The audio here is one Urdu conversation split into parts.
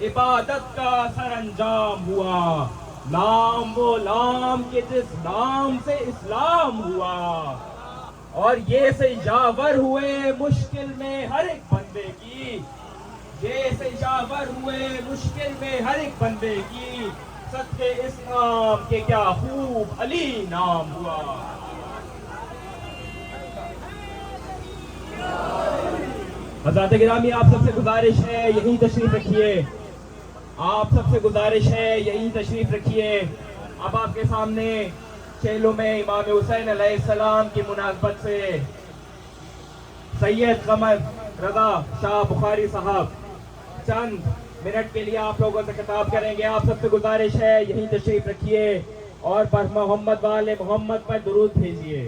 عبادت کا سر انجام ہوا، نام وہ نام کہ جس نام سے اسلام ہوا، اور یہ سے یاور ہوئے مشکل میں ہر ایک بندے کی، یہ سے یاور ہوئے مشکل میں ہر ایک بندے کی، صدقے اس نام کے کیا خوب علی نام ہوا۔ حضرات گرامی، آپ سب سے گزارش ہے یہیں تشریف رکھیے، آپ سب سے گزارش ہے یہیں تشریف رکھیے۔ اب آپ کے سامنے چیلوں میں امام حسین علیہ السلام کی مناسبت سے سید قمر رضا شاہ بخاری صاحب چند منٹ کے لیے آپ لوگوں سے خطاب کریں گے۔ آپ سب سے گزارش ہے یہیں تشریف رکھیے اور پر محمد والے محمد پر درود بھیجیے۔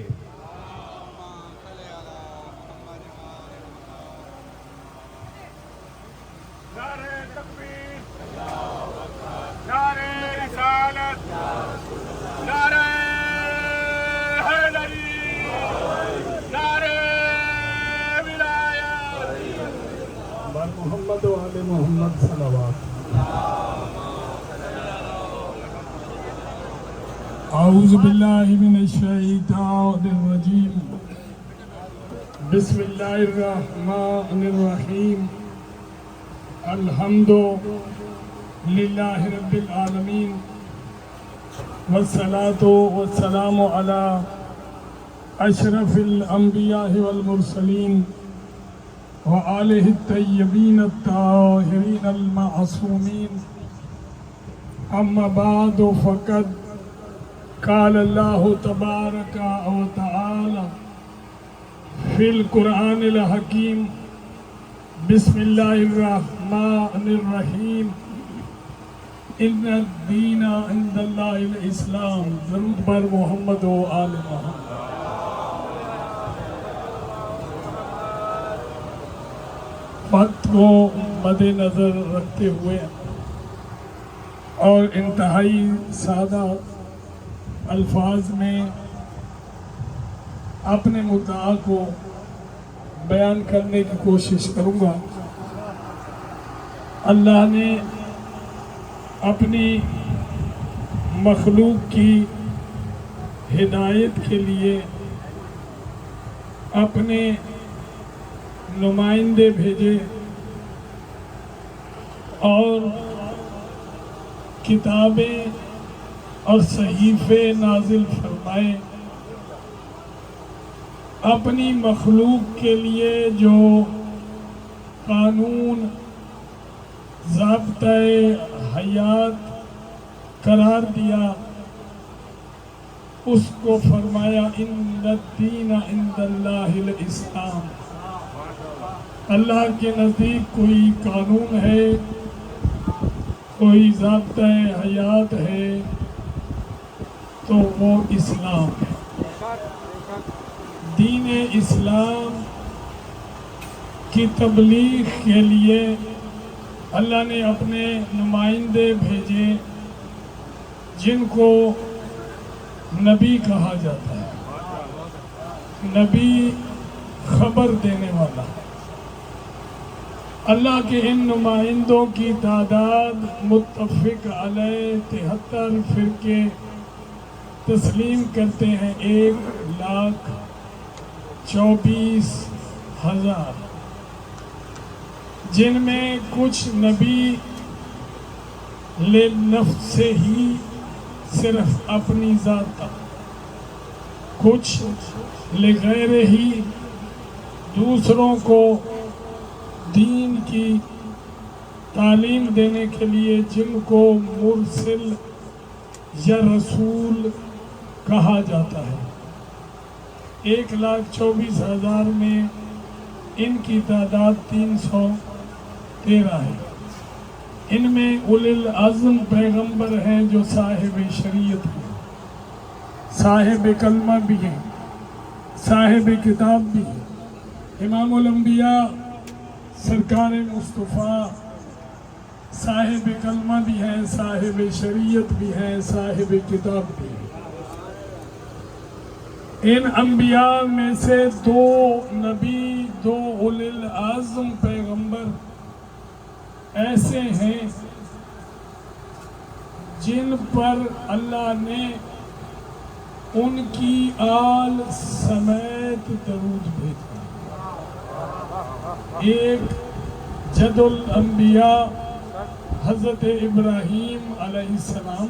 محمد و آل محمد صلوات۔ اعوذ باللہ من الشیطان الرجیم، بسم اللہ الرحمن الرحیم، الحمد للہ رب العالمین، والصلاة والسلام علی اشرف الانبیاء والمرسلین وآلہ الطیبین الطاہرین المعصومین، اما بعد فقد قال اللہ تبارک و تعالی فی القرآن الحکیم، بسم اللہ الرحمن الرحیم، ان الدین عند اللہ الاسلام، درود بر محمد و آل محمد۔ وقت کو مد نظر رکھتے ہوئے اور انتہائی سادہ الفاظ میں اپنے مدعا کو بیان کرنے کی کوشش کروں گا۔ اللہ نے اپنی مخلوق کی ہدایت کے لیے اپنے نمائندے بھیجے اور کتابیں اور صحیفے نازل فرمائے۔ اپنی مخلوق کے لیے جو قانون ضابطۂ حیات قرار دیا، اس کو فرمایا ان الدین عند اللہ الاسلام۔ اللہ کے نزدیک کوئی قانون ہے، کوئی ضابطۂ حیات ہے تو وہ اسلام ہے۔ دین اسلام کی تبلیغ کے لیے اللہ نے اپنے نمائندے بھیجے جن کو نبی کہا جاتا ہے۔ نبی خبر دینے والا۔ اللہ کے ان نمائندوں کی تعداد متفق علیہ 73 فرقے تسلیم کرتے ہیں، 1,24,000، جن میں کچھ نبی لنفس سے ہی صرف اپنی ذات تک، کچھ لغیر ہی دوسروں کو دین کی تعلیم دینے کے لیے، جن کو مرسل یا رسول کہا جاتا ہے۔ 1,24,000 میں ان کی تعداد 313 ہے۔ ان میں اولی العزم پیغمبر ہیں جو صاحب شریعت ہیں، صاحب کلمہ بھی ہیں، صاحب کتاب بھی ہیں۔ امام الانبیاء سرکار مصطفیٰ صاحب کلمہ بھی ہیں، صاحب شریعت بھی ہیں، صاحب کتاب بھی ہیں۔ ان انبیاء میں سے 2 نبی، 2 اولی العزم پیغمبر ایسے ہیں جن پر اللہ نے ان کی آل سمیت درود بھیجا. ایک جد الانبیاء حضرت ابراہیم علیہ السلام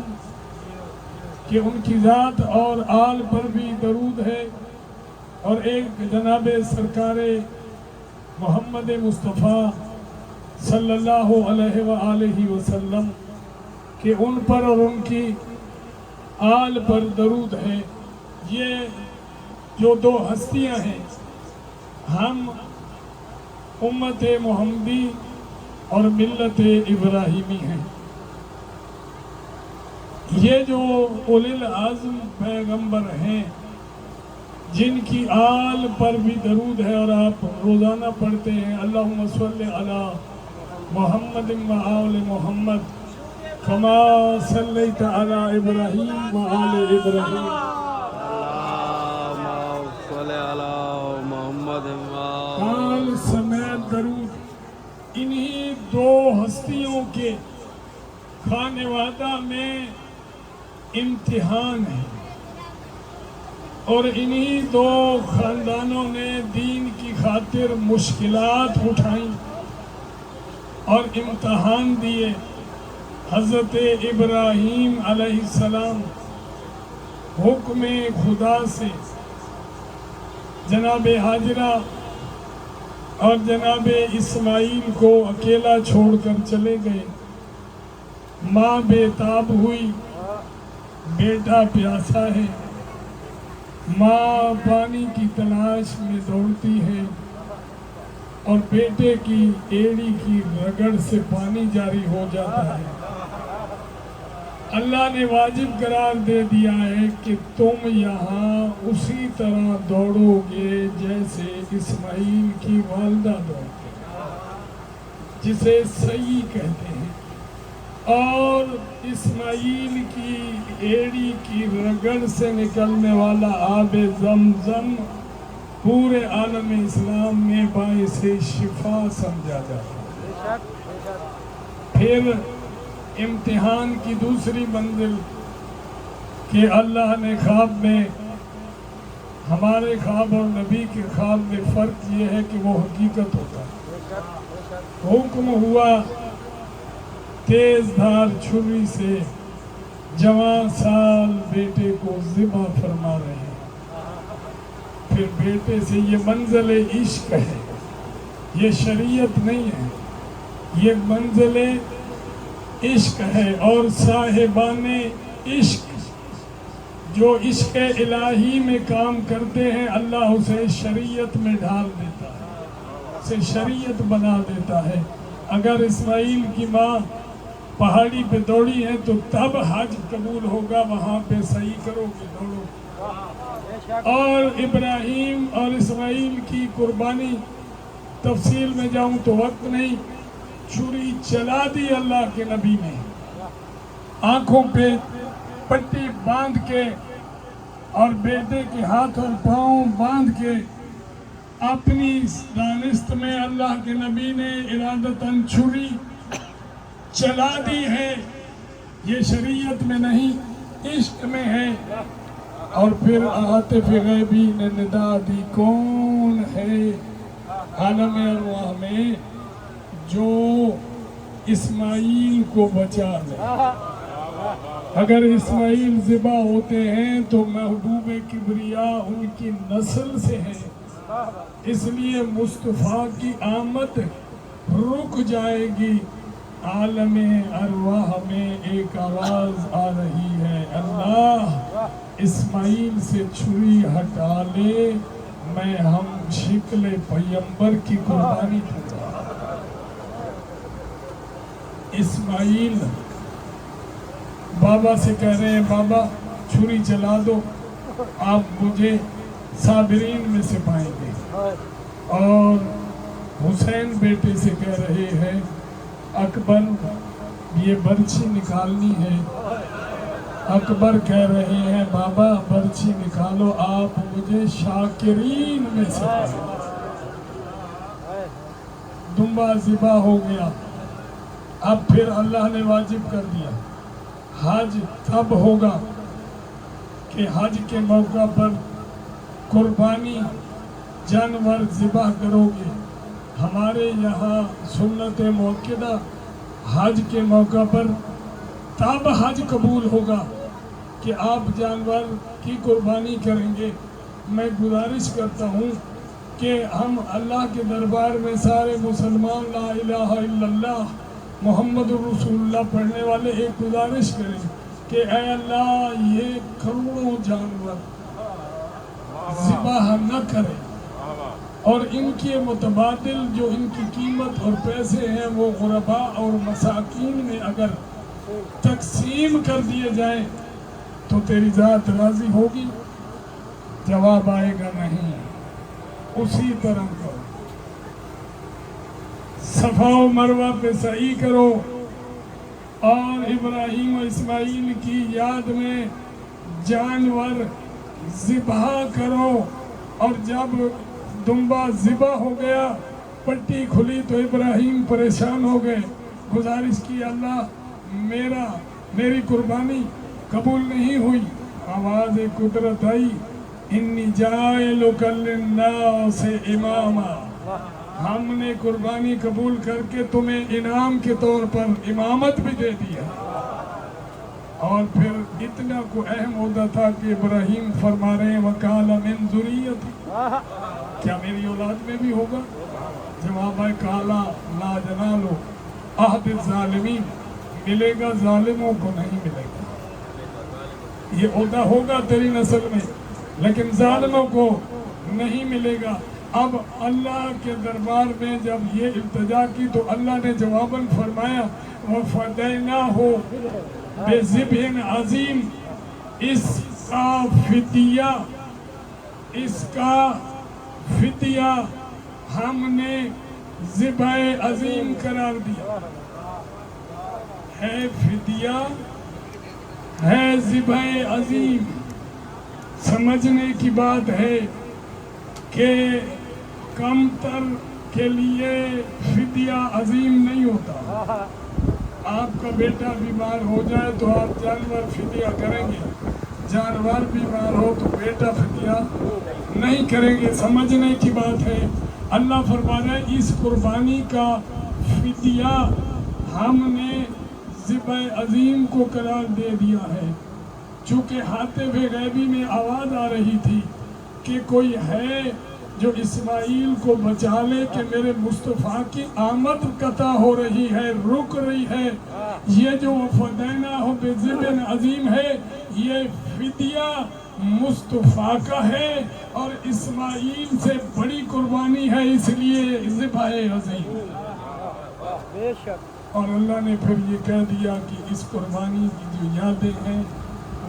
کہ ان کی ذات اور آل پر بھی درود ہے، اور ایک جناب سرکار محمد مصطفیٰ صلی اللہ علیہ وآلہ وسلم کہ ان پر اور ان کی آل پر درود ہے. یہ جو دو ہستیاں ہیں، ہم امت محمدی اور ملت ابراہیمی ہیں. یہ جو اولی العزم پیغمبر ہیں جن کی آل پر بھی درود ہے، اور آپ روزانہ پڑھتے ہیں اللہم صلی علی محمد و آل محمد کما صلیت علی ابراہیم و آل ابراہیم. اللہم صلی علی محمد آل سمیت درود. انہی دو ہستیوں کے خانوادہ میں امتحان ہے، اور انہی دو خاندانوں نے دین کی خاطر مشکلات اٹھائیں اور امتحان دیے. حضرت ابراہیم علیہ السلام حکم خدا سے جناب ہاجرہ اور جناب اسماعیل کو اکیلا چھوڑ کر چلے گئے. ماں بے تاب ہوئی، بیٹا پیاسا ہے، ماں پانی کی تلاش میں دوڑتی ہے اور بیٹے کی ایڑی کی رگڑ سے پانی جاری ہو جاتا ہے. اللہ نے واجب قرار دے دیا ہے کہ تم یہاں اسی طرح دوڑو گے جیسے اسماعیل کی والدہ دوڑتے جسے سعی کہتے ہیں، اور اسماعیل کی ایڑی کی رگڑ سے نکلنے والا آب زمزم پورے عالم اسلام میں باعث شفا سمجھا جاتا ہے. پھر امتحان کی دوسری منزل کہ اللہ نے خواب میں، ہمارے خواب اور نبی کے خواب میں فرق یہ ہے کہ وہ حقیقت ہوتا ہے. حکم ہوا تیز دھار چھری سے جوان سال بیٹے کو ذبح فرما رہے ہیں. پھر بیٹے سے یہ منزل عشق ہے، یہ شریعت نہیں ہے، یہ منزل عشق ہے. اور صاحبان عشق جو عشق الہی میں کام کرتے ہیں اللہ اسے شریعت میں ڈھال دیتا ہے، اسے شریعت بنا دیتا ہے. اگر اسماعیل کی ماں پہاڑی پہ دوڑی ہے تو تب حج قبول ہوگا، وہاں پہ صحیح کرو گے، دوڑو. اور ابراہیم اور اسماعیل کی قربانی تفصیل میں جاؤں تو وقت نہیں. چھری چلا دی اللہ کے نبی نے، آنکھوں پہ پٹی باندھ کے اور بیٹے کے ہاتھ اور پاؤں باندھ کے اپنی دانست میں اللہ کے نبی نے ارادتاً چھری چلا دی ہے. یہ شریعت میں نہیں، عشق میں ہے. اور پھر عاطف غیبی نے ندا دی، کون ہے عالم ارواح میں جو اسماعیل کو بچا لے. اگر اسماعیل ذبح ہوتے ہیں تو محبوب کبریاء ان کی نسل سے ہے، اس لیے مصطفیٰ کی آمد رک جائے گی. عالم ارواح میں ایک آواز آ رہی ہے، اللہ اسماعیل سے چھری ہٹا لے، میں ہم شکل پیمبر کی قربانی دوں گا. اسماعیل بابا سے کہہ رہے ہیں بابا چھری چلا دو، آپ مجھے صابرین میں سے پائیں گے. اور حسین بیٹے سے کہہ رہے ہیں اکبر یہ برچھی نکالنی ہے. اکبر کہہ رہے ہیں بابا برچھی نکالو، آپ مجھے شاکرین میں سے پائیں. دمبا ذبح ہو گیا، اب پھر اللہ نے واجب کر دیا حج تب ہوگا کہ حج کے موقع پر قربانی جانور ذبح کرو گے. ہمارے یہاں سنت مؤکدہ حج کے موقع پر تب حج قبول ہوگا کہ آپ جانور کی قربانی کریں گے. میں گزارش کرتا ہوں کہ ہم اللہ کے دربار میں سارے مسلمان لا الہ الا اللہ محمد رسول اللہ پڑھنے والے ایک گزارش کریں کہ اے اللہ یہ کروڑوں جانور ذبح نہ کریں اور ان کے متبادل جو ان کی قیمت اور پیسے ہیں وہ غرباء اور مساکین میں اگر تقسیم کر دیے جائیں تو تیری ذات راضی ہوگی؟ جواب آئے گا نہیں. اسی طرح کرو، صفا و مروہ پہ سعی کرو اور ابراہیم و اسماعیل کی یاد میں جانور ذبح کرو. اور جب دمبا ذبح ہو گیا پٹی کھلی تو ابراہیم پریشان ہو گئے. گزارش کی اللہ میری قربانی قبول نہیں ہوئی. آواز قدرت آئی انی جاعلک للناس اماما. ہم نے قربانی قبول کر کے تمہیں انعام کے طور پر امامت بھی دے دیا. اور پھر اتنا کو اہم عہدہ تھا کہ ابراہیم فرما رہے ہیں وَقَالَ مِن ذُرِّيَّتِي، کیا میری اولاد میں بھی ہوگا؟ جواب ہے کالا لا جنالو عہد الظالمین، ملے گا ظالموں کو نہیں ملے گا. یہ عہدہ ہوگا تیری نسل میں لیکن ظالموں کو نہیں ملے گا. اب اللہ کے دربار میں جب یہ التجا کی تو اللہ نے جواباً فرمایا وَفَدَيْنَاهُ بِذِبْحٍ عَظِيمٍ. اس کا فدیہ ہم نے ذبح عظیم قرار دیا. ہے فدیہ ہے ذبح عظیم. سمجھنے کی بات ہے کہ کم تر کے لیے فدیہ عظیم نہیں ہوتا. آپ کا بیٹا بیمار ہو جائے تو آپ جانور فدیہ کریں گے، جانور بیمار ہو تو بیٹا فدیہ نہیں کریں گے. سمجھنے کی بات ہے. اللہ فرما رہا ہے اس قربانی کا فدیہ ہم نے ذبح عظیم کو قرار دے دیا ہے. چونکہ حاطب غیبی میں آواز آ رہی تھی کہ کوئی ہے جو اسماعیل کو بچا لے کہ میرے مصطفیٰ کی آمد قطع ہو رہی ہے، رک رہی ہے. یہ جو فدیناہ بذبح عظیم ہے یہ فدیہ مصطفیٰ کا ہے اور اسماعیل سے بڑی قربانی ہے، اس لیے ذبح عظیم. اور اللہ نے پھر یہ کہہ دیا کہ اس قربانی کی جو یادیں ہیں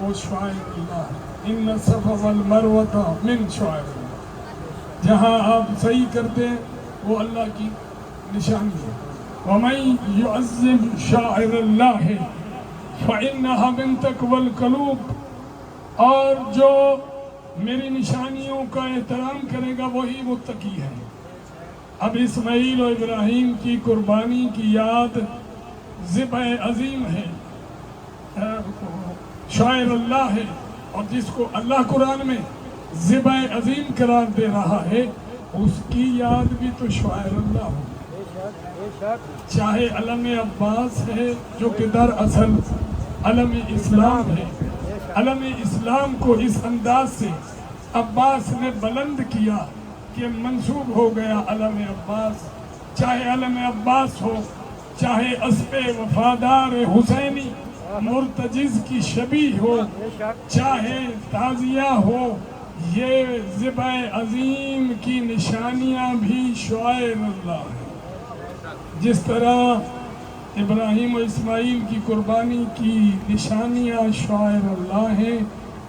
وہ شعائر اللہ ہے. ان الصفا والمروہ من شعائر اللہ. جہاں آپ صحیح کرتے ہیں وہ اللہ کی نشانی ہے. وَمَن يُعَظِّمْ شَعَائِرَ اللَّهِ فَإِنَّهَا مِن تَقْوَى الْقُلُوبِ. اور جو میری نشانیوں کا احترام کرے گا وہی متقی ہے. اب اسماعیل و ابراہیم کی قربانی کی یاد ذبح عظیم ہے، شاعر اللہ ہے، اور جس کو اللہ قرآن میں ذبح عظیم قرار دے رہا ہے اس کی یاد بھی تو شاعر اللہ ہو. چاہے علم عباس ہے جو کہ دراصل علم اسلام ہے. علم اسلام کو اس انداز سے عباس نے بلند کیا کہ منسوب ہو گیا علم عباس. چاہے علم عباس ہو، چاہے اسب وفادار حسینی مرتجز کی شبیہ ہو، چاہے تازیہ ہو، یہ ذبح عظیم کی نشانیاں بھی شعائر اللہ ہیں. جس طرح ابراہیم و اسماعیل کی قربانی کی نشانیاں شعائر اللہ ہیں،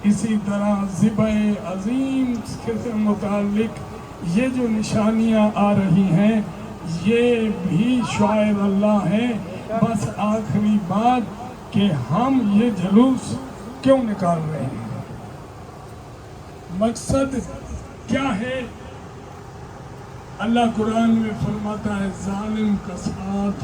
اسی طرح ذبح عظیم سے متعلق یہ جو نشانیاں آ رہی ہیں یہ بھی شعائر اللہ ہیں. بس آخری بات کہ ہم یہ جلوس کیوں نکال رہے ہیں، مقصد کیا ہے؟ اللہ قرآن میں فرماتا ہے ظالم کا ساتھ